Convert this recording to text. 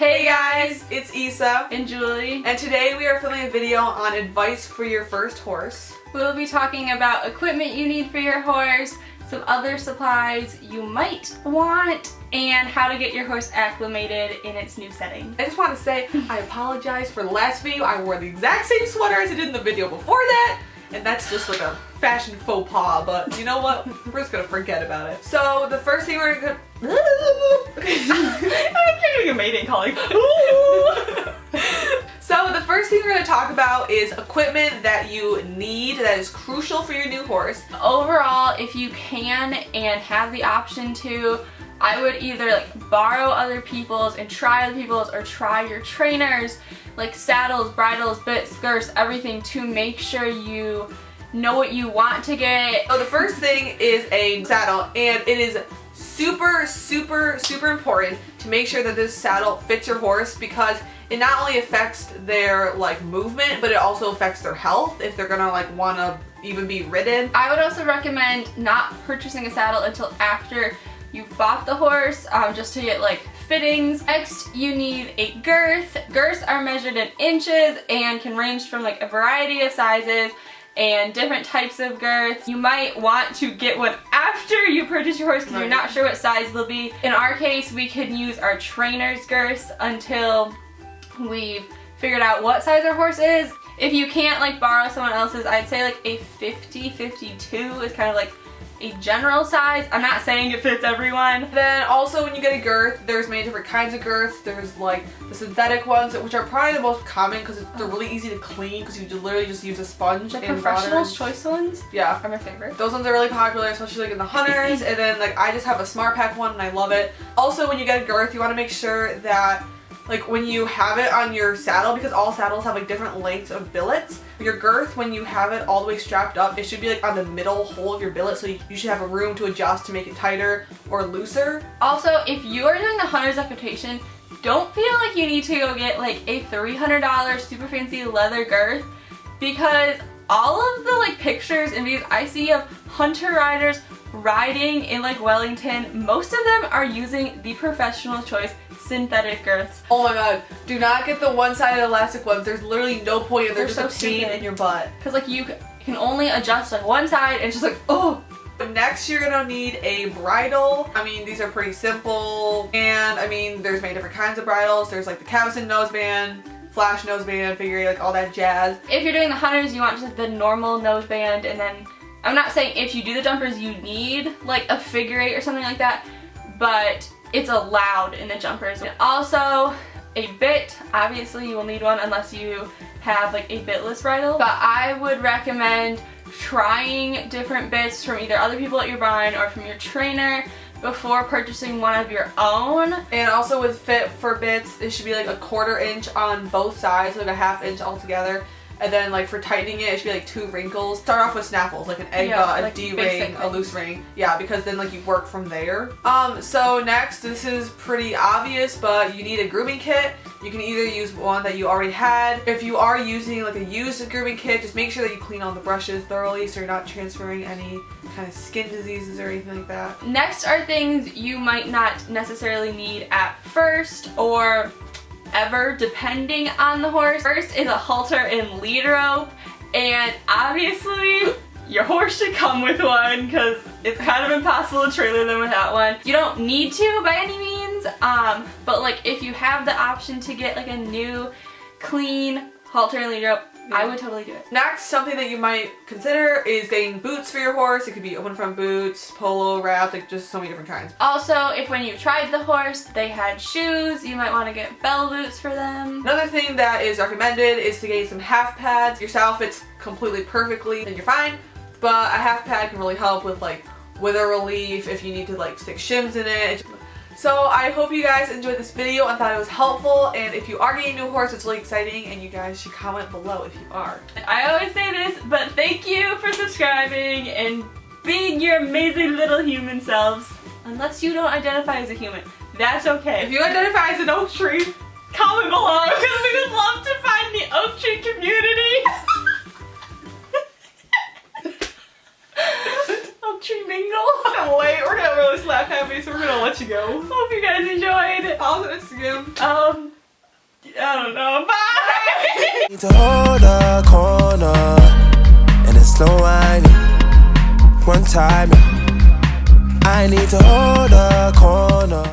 Hey guys, it's Isa and Julie, and today we are filming a video on advice for your first horse. We will be talking about equipment you need for your horse, some other supplies you might want, and how to get your horse acclimated in its new setting. I just want to say I apologize for the last video. I wore the exact same sweater as I did in the video before that, and that's just like a fashion faux pas, but you know what? We're just gonna forget about it. So the first thing we're gonna I'm doing a mating calling. So the first thing we're going to talk about is equipment that you need that is crucial for your new horse. Overall, if you can and have the option to, I would either borrow other people's and try other people's, or try your trainers, like saddles, bridles, bits, girths, everything, to make sure you know what you want to get. So the first thing is a saddle, and it is super important to make sure that this saddle fits your horse, because it not only affects their movement, but it also affects their health if they're gonna want to even be ridden. I would also recommend not purchasing a saddle until after you've bought the horse, just to get fittings. Next, you need a girth. Girths are measured in inches and can range from a variety of sizes and different types of girths. You might want to get one after you purchase your horse because you're not sure what size they'll be. In our case, we can use our trainer's girths until we've figured out what size our horse is. If you can't borrow someone else's, I'd say a 50-52 is kind of a general size. I'm not saying it fits everyone. Then also when you get a girth, there's many different kinds of girths. There's the synthetic ones, which are probably the most common because they're really easy to clean because you literally just use a sponge. The and Professional's Choice ones? Yeah. Are my favorite. Those ones are really popular, especially in the hunters. And then I just have a Smart Pack one and I love it. Also when you get a girth, you want to make sure that when you have it on your saddle, because all saddles have different lengths of billets, your girth, when you have it all the way strapped up, it should be on the middle hole of your billet, so you should have a room to adjust to make it tighter or looser. Also, if you are doing the hunter's equitation, don't feel like you need to go get a $300 super fancy leather girth, because all of the pictures and videos I see of hunter riders riding in Wellington, most of them are using the Professional Choice synthetic girths. Oh my god, do not get the one-sided elastic ones. There's literally no point in. They're just so a pain in your butt. Because you can only adjust one side and it's just oh. Next, you're gonna need a bridle. I mean, these are pretty simple, and I mean, there's many different kinds of bridles. There's the Cavison noseband, flash noseband, figure all that jazz. If you're doing the hunters, you want just the normal noseband, and then I'm not saying if you do the jumpers you need a figure eight or something like that, but it's allowed in the jumpers. And also a bit. Obviously you will need one unless you have a bitless bridle, but I would recommend trying different bits from either other people that you're buying or from your trainer before purchasing one of your own. And also with fit for bits, it should be a 1/4 inch on both sides, a 1/2 inch altogether. And then for tightening it, it should be 2 wrinkles. Start off with snaffles, an egg butt, a D-ring, a loose ring. Yeah, because then you work from there. So next, this is pretty obvious, but you need a grooming kit. You can either use one that you already had. If you are using a used grooming kit, just make sure that you clean all the brushes thoroughly so you're not transferring any kind of skin diseases or anything like that. Next are things you might not necessarily need at first or ever, depending on the horse. First is a halter and lead rope, and obviously your horse should come with one because it's kind of impossible to trailer them without one. You don't need to by any means, but if you have the option to get a new clean halter and lead rope, I would totally do it. Next, something that you might consider is getting boots for your horse. It could be open front boots, polo, wrapped, just so many different kinds. Also, if when you tried the horse they had shoes, you might want to get bell boots for them. Another thing that is recommended is to get some half pads. Your saddle fits completely perfectly, then you're fine. But a half pad can really help with wither relief if you need to stick shims in it. So I hope you guys enjoyed this video and thought it was helpful, and if you are getting a new horse, it's really exciting, and you guys should comment below if you are. I always say this, but thank you for subscribing and being your amazing little human selves. Unless you don't identify as a human, that's okay. If you identify as an oak tree, comment below because we would love to find the oak tree community. Oak tree mingle. Wait, we're gonna really slap happy, so we're gonna let you go. Hope you guys enjoyed. Follow us on Instagram. I don't know. Bye. Need to hold a corner and it's slow winding. One time, I need to hold a corner.